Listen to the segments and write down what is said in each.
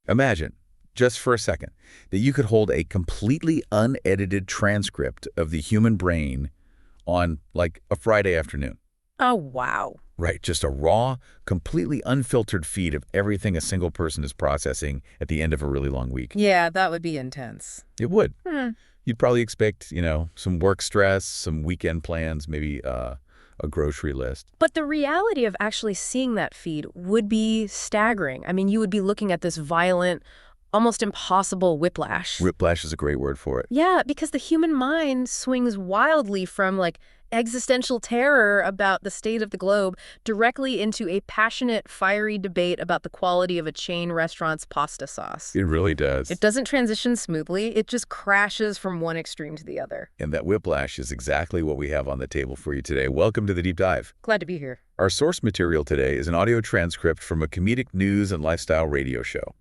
Imagine, just for a second, that you could hold a completely unedited transcript of the human brain on, like, a Friday afternoon. Oh, wow. Right, just a raw, completely unfiltered feed of everything a single person is processing at the end of a really long week. Yeah, that would be intense. It would. Hmm. You'd probably expect, some work stress, some weekend plans, maybe a grocery list. But the reality of actually seeing that feed would be staggering. I mean, you would be looking at this violent, almost impossible whiplash. Whiplash is a great word for it. Yeah, because the human mind swings wildly from, like, existential terror about the state of the globe directly into a passionate, fiery debate about the quality of a chain restaurant's pasta sauce. It really does. It doesn't transition smoothly. It just crashes from one extreme to the other. And that whiplash is exactly what we have on the table for you today. Welcome to the Deep Dive. Glad to be here. Our source material today is an audio transcript from a comedic news and lifestyle radio show.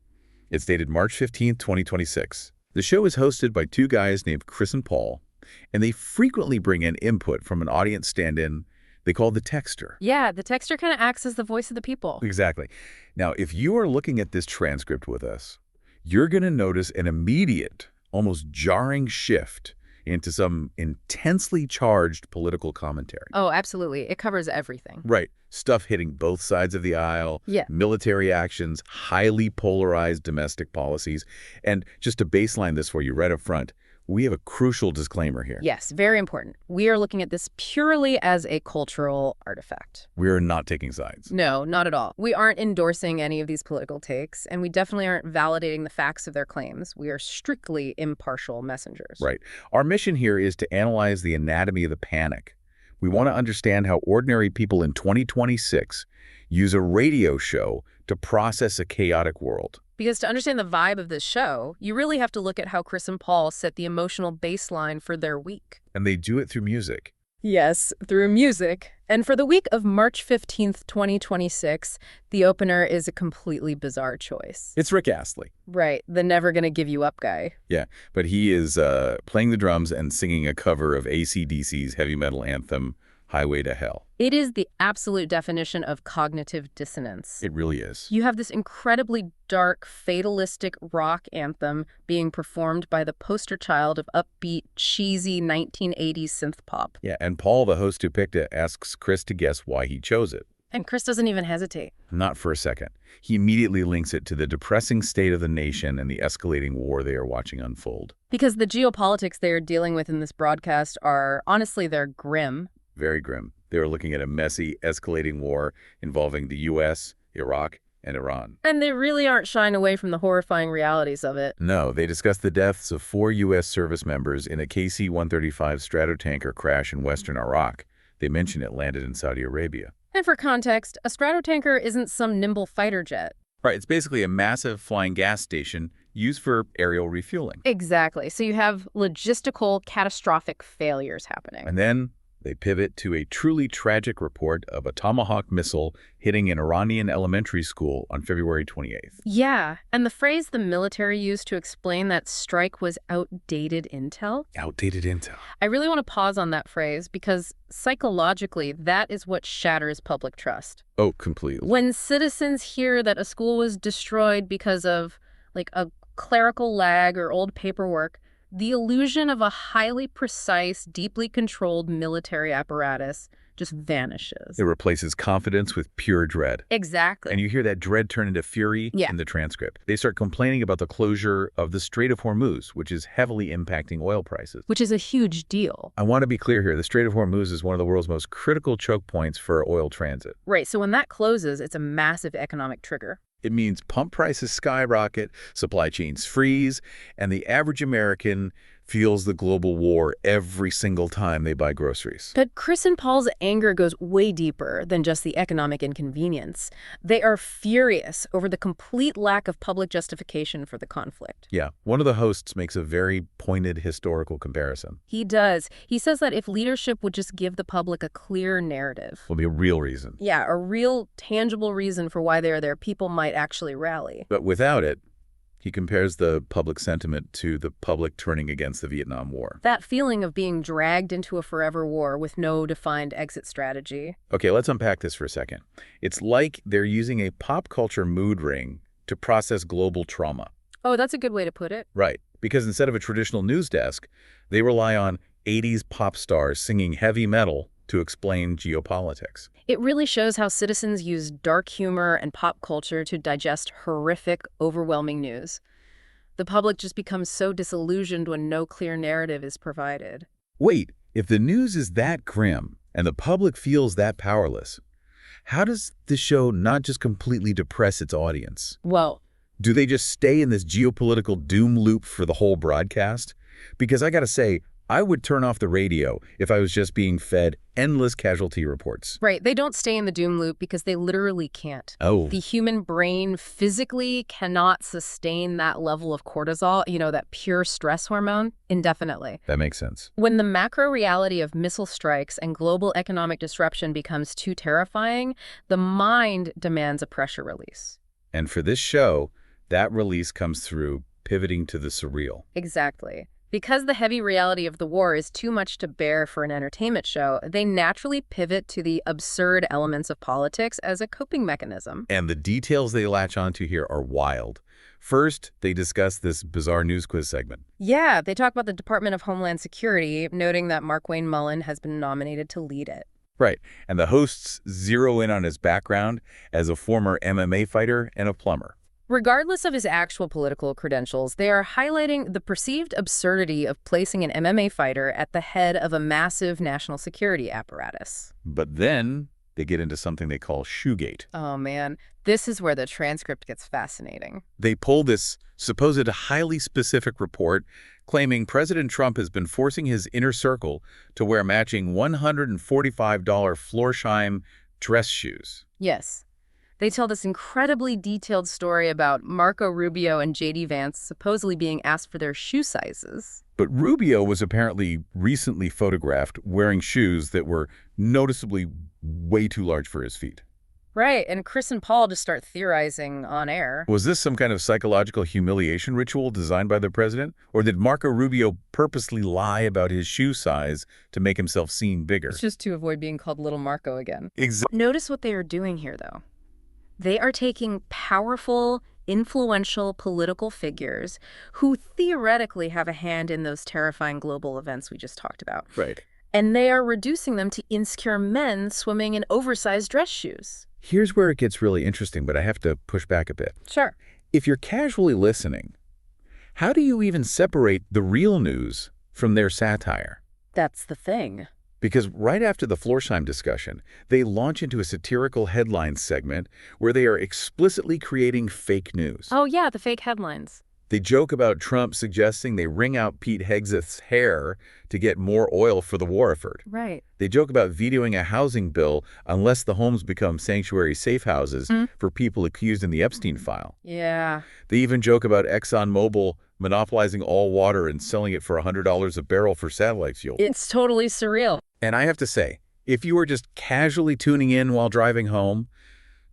It's dated March 15th, 2026. The show is hosted by two guys named Chris and Paul, and they frequently bring in input from an audience stand-in they call the texter. Yeah, the texter kind of acts as the voice of the people. Exactly. Now, if you are looking at this transcript with us, you're going to notice an immediate, almost jarring shift into some intensely charged political commentary. Oh, absolutely. It covers everything. Right. Stuff hitting both sides of the aisle, Yeah. military actions, highly polarized domestic policies. And just to baseline this for you right up front, we have a crucial disclaimer here. Yes, very important. We are looking at this purely as a cultural artifact. We're not taking sides. No, not at all. We aren't endorsing any of these political takes, and we definitely aren't validating the facts of their claims. We are strictly impartial messengers. Right. Our mission here is to analyze the anatomy of the panic. We want to understand how ordinary people in 2026 use a radio show to process a chaotic world. Because to understand the vibe of this show, you really have to look at how Chris and Paul set the emotional baseline for their week. And they do it through music. Yes, through music. And for the week of March 15th, 2026, the opener is a completely bizarre choice. It's Rick Astley. Right, the never gonna give you up guy. Yeah, but he is playing the drums and singing a cover of AC/DC's heavy metal anthem, Highway to Hell. It is the absolute definition of cognitive dissonance. It really is. You have this incredibly dark, fatalistic rock anthem being performed by the poster child of upbeat, cheesy 1980s synth pop. Yeah, and Paul, the host who picked it, asks Chris to guess why he chose it. And Chris doesn't even hesitate. Not for a second. He immediately links it to the depressing state of the nation and the escalating war they are watching unfold. Because the geopolitics they are dealing with in this broadcast are, honestly, they're grim. Very grim. They are looking at a messy, escalating war involving the U.S., Iraq, and Iran. And they really aren't shying away from the horrifying realities of it. No, they discuss the deaths of 4 U.S. service members in a KC-135 Stratotanker crash in western Iraq. They mention it landed in Saudi Arabia. And for context, a Stratotanker isn't some nimble fighter jet. Right, it's basically a massive flying gas station used for aerial refueling. Exactly. So you have logistical, catastrophic failures happening. And then they pivot to a truly tragic report of a Tomahawk missile hitting an Iranian elementary school on February 28th. Yeah, and the phrase the military used to explain that strike was outdated intel. Outdated intel. I really want to pause on that phrase because psychologically, that is what shatters public trust. Oh, completely. When citizens hear that a school was destroyed because of, like, a clerical lag or old paperwork, the illusion of a highly precise, deeply controlled military apparatus just vanishes. It replaces confidence with pure dread. Exactly. And you hear that dread turn into fury in the transcript. They start complaining about the closure of the Strait of Hormuz, which is heavily impacting oil prices. Which is a huge deal. I want to be clear here. The Strait of Hormuz is one of the world's most critical choke points for oil transit. Right. So when that closes, it's a massive economic trigger. It means pump prices skyrocket, supply chains freeze, and the average American feels the global war every single time they buy groceries. But Chris and Paul's anger goes way deeper than just the economic inconvenience. They are furious over the complete lack of public justification for the conflict. Yeah, one of the hosts makes a very pointed historical comparison. He does. He says that if leadership would just give the public a clear narrative. Will be a real reason. Yeah, a real, tangible reason for why they're there, people might actually rally. But without it, he compares the public sentiment to the public turning against the Vietnam War. That feeling of being dragged into a forever war with no defined exit strategy. Okay, let's unpack this for a second. It's like they're using a pop culture mood ring to process global trauma. Oh, that's a good way to put it. Right, because instead of a traditional news desk, they rely on 80s pop stars singing heavy metal to explain geopolitics. It really shows how citizens use dark humor and pop culture to digest horrific, overwhelming news. The public just becomes so disillusioned when no clear narrative is provided. Wait, if the news is that grim and the public feels that powerless, how does the show not just completely depress its audience? Well, Do they just stay in this geopolitical doom loop for the whole broadcast? Because I gotta say, I would turn off the radio if I was just being fed endless casualty reports. right, they don't stay in the doom loop because they literally can't. Oh, The human brain physically cannot sustain that level of cortisol, that pure stress hormone, indefinitely. that makes sense. When the macro reality of missile strikes and global economic disruption becomes too terrifying, the mind demands a pressure release. And for this show, that release comes through pivoting to the surreal. Exactly. Because the heavy reality of the war is too much to bear for an entertainment show, they naturally pivot to the absurd elements of politics as a coping mechanism. And the details they latch onto here are wild. First, they discuss this bizarre news quiz segment. Yeah, they talk about the Department of Homeland Security, noting that Markwayne Mullen has been nominated to lead it. Right, and the hosts zero in on his background as a former MMA fighter and a plumber. Regardless of his actual political credentials, they are highlighting the perceived absurdity of placing an MMA fighter at the head of a massive national security apparatus. But then they get into something they call shoegate. Oh man, this is where the transcript gets fascinating. They pull this supposed highly specific report claiming President Trump has been forcing his inner circle to wear matching $145 Florsheim dress shoes. Yes. They tell this incredibly detailed story about Marco Rubio and J.D. Vance supposedly being asked for their shoe sizes. But Rubio was apparently recently photographed wearing shoes that were noticeably way too large for his feet. Right, and Chris and Paul just start theorizing on air. Was this some kind of psychological humiliation ritual designed by the president? Or did Marco Rubio purposely lie about his shoe size to make himself seem bigger? It's just to avoid being called Little Marco again. Exactly. Notice what they are doing here, though. They are taking powerful, influential political figures who theoretically have a hand in those terrifying global events we just talked about. Right. And they are reducing them to insecure men swimming in oversized dress shoes. Here's where it gets really interesting, but I have to push back a bit. Sure. If you're casually listening, how do you even separate the real news from their satire? That's the thing. Because right after the Florsheim discussion, they launch into a satirical headlines segment where they are explicitly creating fake news. Oh, yeah, the fake headlines. They joke about Trump suggesting they wring out Pete Hegseth's hair to get more oil for the war effort. Right. They joke about vetoing a housing bill unless the homes become sanctuary safe houses for people accused in the Epstein file. Yeah. They even joke about ExxonMobil monopolizing all water and selling it for $100 a barrel for satellite fuel. It's totally surreal. And I have to say, if you were just casually tuning in while driving home,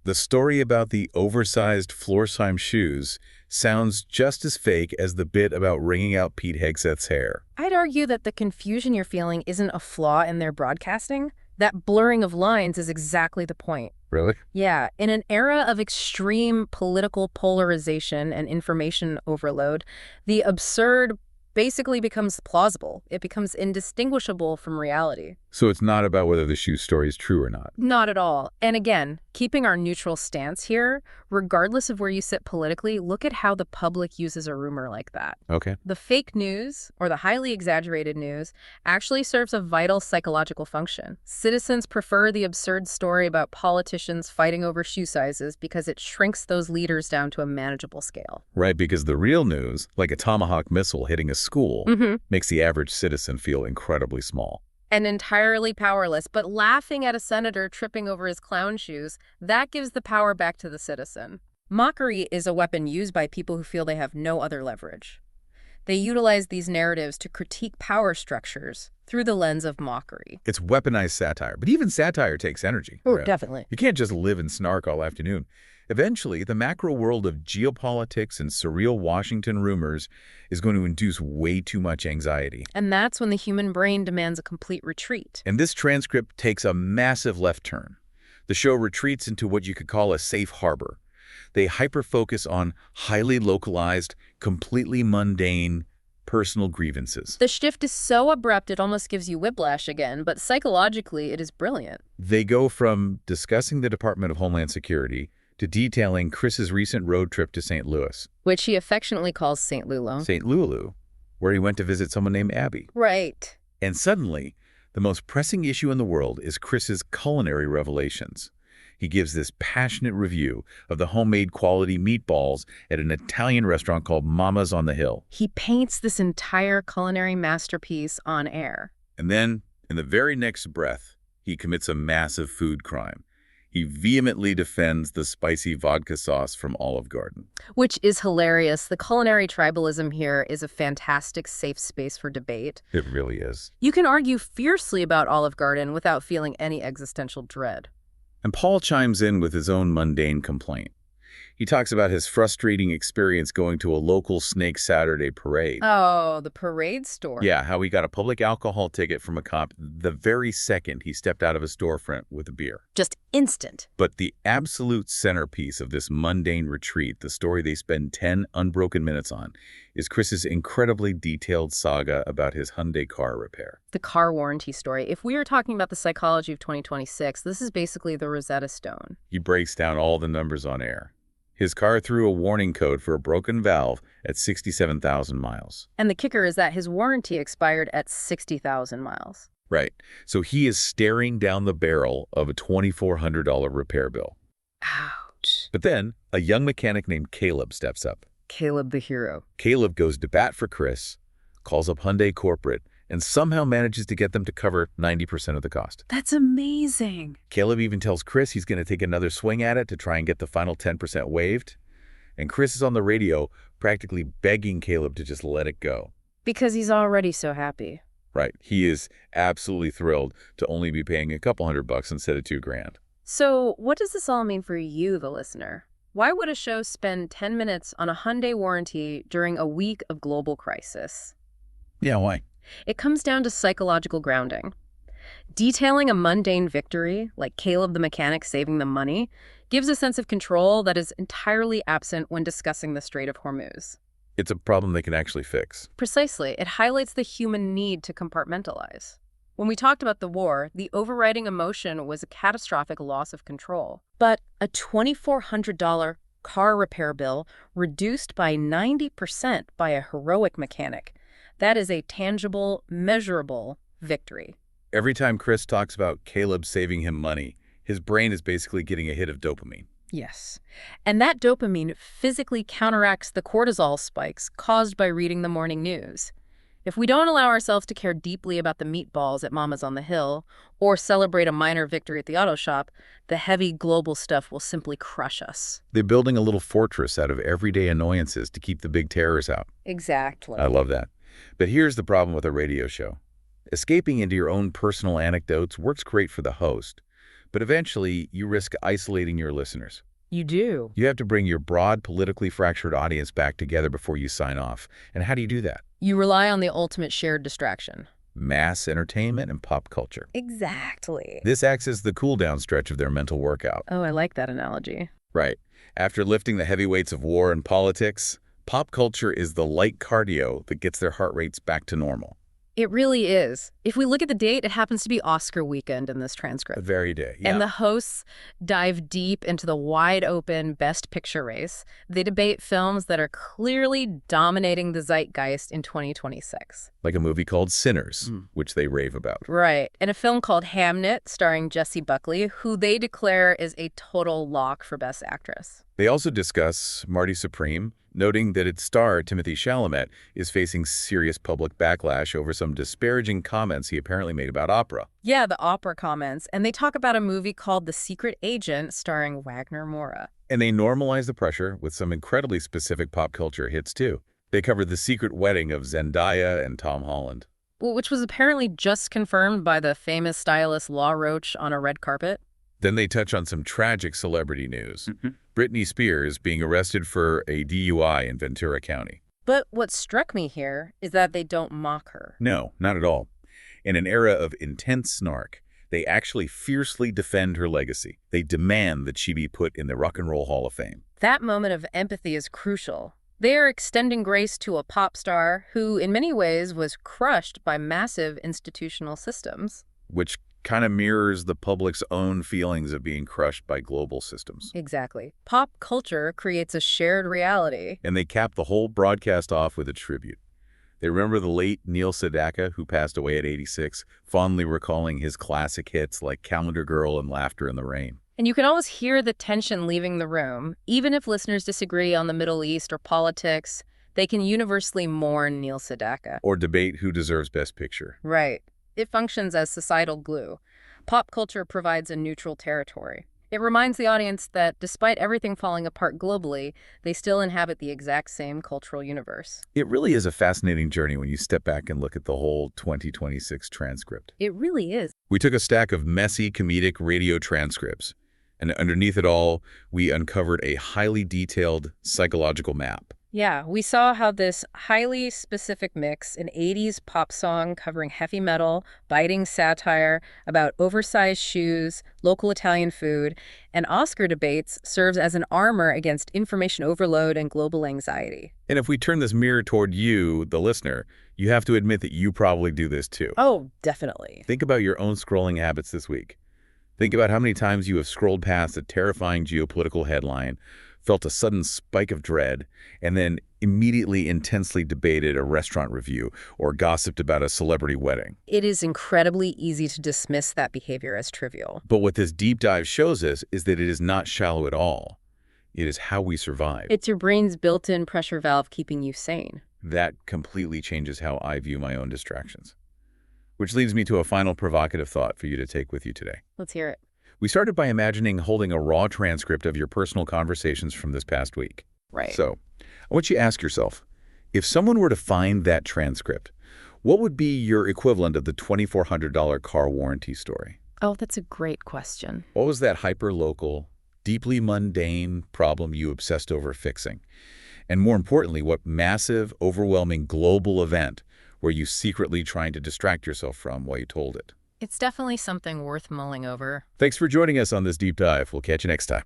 the story about the oversized Florsheim shoes sounds just as fake as the bit about wringing out Pete Hegseth's hair. I'd argue that the confusion you're feeling isn't a flaw in their broadcasting. That blurring of lines is exactly the point. Really? Yeah, in an era of extreme political polarization and information overload, the absurd basically becomes plausible. It becomes indistinguishable from reality. So it's not about whether the shoe story is true or not. Not at all. And again, keeping our neutral stance here, regardless of where you sit politically, look at how the public uses a rumor like that. Okay. The fake news, or the highly exaggerated news, actually serves a vital psychological function. Citizens prefer the absurd story about politicians fighting over shoe sizes because it shrinks those leaders down to a manageable scale. Right, because the real news, like a Tomahawk missile hitting a school, makes the average citizen feel incredibly small. And entirely powerless, but laughing at a senator tripping over his clown shoes, that gives the power back to the citizen. Mockery is a weapon used by people who feel they have no other leverage. They utilize these narratives to critique power structures through the lens of mockery. It's weaponized satire, but even satire takes energy. Oh, Right? definitely. You can't just live and snark all afternoon. Eventually, the macro world of geopolitics and surreal Washington rumors is going to induce way too much anxiety. And that's when the human brain demands a complete retreat. And this transcript takes a massive left turn. The show retreats into what you could call a safe harbor. They hyper-focus on highly localized, completely mundane, personal grievances. The shift is so abrupt it almost gives you whiplash again, but psychologically it is brilliant. They go from discussing the Department of Homeland Security to detailing Chris's recent road trip to St. Louis. Which he affectionately calls St. Lulu. St. Lulu, where he went to visit someone named Abby. Right. And suddenly, the most pressing issue in the world is Chris's culinary revelations. He gives this passionate review of the homemade quality meatballs at an Italian restaurant called Mama's on the Hill. He paints this entire culinary masterpiece on air. And then, in the very next breath, he commits a massive food crime. He vehemently defends the spicy vodka sauce from Olive Garden. Which is hilarious. The culinary tribalism here is a fantastic safe space for debate. It really is. You can argue fiercely about Olive Garden without feeling any existential dread. And Paul chimes in with his own mundane complaint. He talks about his frustrating experience going to a local Snake Saturday parade. Oh, the parade store. Yeah, how he got a public alcohol ticket from a cop the very second he stepped out of a storefront with a beer. Just instant. But the absolute centerpiece of this mundane retreat, the story they spend 10 unbroken minutes on, is Chris's incredibly detailed saga about his Hyundai car repair. The car warranty story. If we are talking about the psychology of 2026, this is basically the Rosetta Stone. He breaks down all the numbers on air. His car threw a warning code for a broken valve at 67,000 miles. And the kicker is that his warranty expired at 60,000 miles. Right. So he is staring down the barrel of a $2,400 repair bill. Ouch. But then, a young mechanic named Caleb steps up. Caleb the hero. Caleb goes to bat for Chris, calls up Hyundai corporate, and somehow manages to get them to cover 90% of the cost. That's amazing. Caleb even tells Chris he's going to take another swing at it to try and get the final 10% waived. And Chris is on the radio practically begging Caleb to just let it go. Because he's already so happy. Right. He is absolutely thrilled to only be paying a couple $100 instead of $2,000. So what does this all mean for you, the listener? Why would a show spend 10 minutes on a Hyundai warranty during a week of global crisis? Yeah, why? It comes down to psychological grounding. Detailing a mundane victory, like Caleb the mechanic saving them money, gives a sense of control that is entirely absent when discussing the Strait of Hormuz. It's a problem they can actually fix. Precisely. It highlights the human need to compartmentalize. When we talked about the war, the overriding emotion was a catastrophic loss of control. But a $2,400 car repair bill reduced by 90% by a heroic mechanic, that is a tangible, measurable victory. Every time Chris talks about Caleb saving him money, his brain is basically getting a hit of dopamine. Yes. And that dopamine physically counteracts the cortisol spikes caused by reading the morning news. If we don't allow ourselves to care deeply about the meatballs at Mama's on the Hill or celebrate a minor victory at the auto shop, the heavy global stuff will simply crush us. They're building a little fortress out of everyday annoyances to keep the big terrors out. Exactly. I love that. But here's the problem with a radio show. Escaping into your own personal anecdotes works great for the host, but eventually you risk isolating your listeners. You do. You have to bring your broad, politically fractured audience back together before you sign off. And how do you do that? You rely on the ultimate shared distraction. Mass entertainment and pop culture. Exactly. This acts as the cool-down stretch of their mental workout. Oh, I like that analogy. Right. After lifting the heavy weights of war and politics, pop culture is the light cardio that gets their heart rates back to normal. It really is. If we look at the date, it happens to be Oscar weekend in this transcript. The very day, yeah. And the hosts dive deep into the wide-open Best Picture race. They debate films that are clearly dominating the zeitgeist in 2026. Like a movie called Sinners, which they rave about. Right. And a film called Hamnet, starring Jessie Buckley, who they declare is a total lock for Best Actress. They also discuss Marty Supreme, noting that its star, Timothée Chalamet, is facing serious public backlash over some disparaging comments he apparently made about opera. Yeah, the opera comments. And they talk about a movie called The Secret Agent, starring Wagner Moura. And they normalize the pressure with some incredibly specific pop culture hits, too. They covered the secret wedding of Zendaya and Tom Holland. Which was apparently just confirmed by the famous stylist Law Roach on a red carpet. Then they touch on some tragic celebrity news. Britney Spears being arrested for a DUI in Ventura County. But what struck me here is that they don't mock her. No, not at all. In an era of intense snark, They actually fiercely defend her legacy. They demand that she be put in the Rock and Roll Hall of Fame. That moment of empathy is crucial. They are extending grace to a pop star who, in many ways, was crushed by massive institutional systems. Which kind of mirrors the public's own feelings of being crushed by global systems. Exactly. Pop culture creates a shared reality. And they cap the whole broadcast off with a tribute. They remember the late Neil Sedaka, who passed away at 86, fondly recalling his classic hits like Calendar Girl and Laughter in the Rain. And you can always hear the tension leaving the room. Even if listeners disagree on the Middle East or politics, they can universally mourn Neil Sedaka. Or debate who deserves Best Picture. Right. It functions as societal glue. Pop culture provides a neutral territory. It reminds the audience that despite everything falling apart globally, they still inhabit the exact same cultural universe. It really is a fascinating journey when you step back and look at the whole 2026 transcript. It really is. We took a stack of messy comedic radio transcripts, and underneath it all, we uncovered a highly detailed psychological map. Yeah, we saw how this highly specific mix, an 80s pop song covering heavy metal, biting satire about oversized shoes, local Italian food, and Oscar debates serves as an armor against information overload and global anxiety. And if we turn this mirror toward you, the listener, you have to admit that you probably do this too. Oh, definitely. Think about your own scrolling habits this week. Think about how many times you have scrolled past a terrifying geopolitical headline, felt a sudden spike of dread, and then immediately intensely debated a restaurant review or gossiped about a celebrity wedding. It is incredibly easy to dismiss that behavior as trivial. But what this deep dive shows us is that it is not shallow at all. It is how we survive. It's your brain's built-in pressure valve keeping you sane. That completely changes how I view my own distractions. Which leads me to a final provocative thought for you to take with you today. Let's hear it. We started by imagining holding a raw transcript of your personal conversations from this past week. Right. So, I want you to ask yourself, if someone were to find that transcript, what would be your equivalent of the $2,400 car warranty story? Oh, that's a great question. What was that hyper-local, deeply mundane problem you obsessed over fixing? And more importantly, what massive, overwhelming global event were you secretly trying to distract yourself from while you told it? It's definitely something worth mulling over. Thanks for joining us on this deep dive. We'll catch you next time.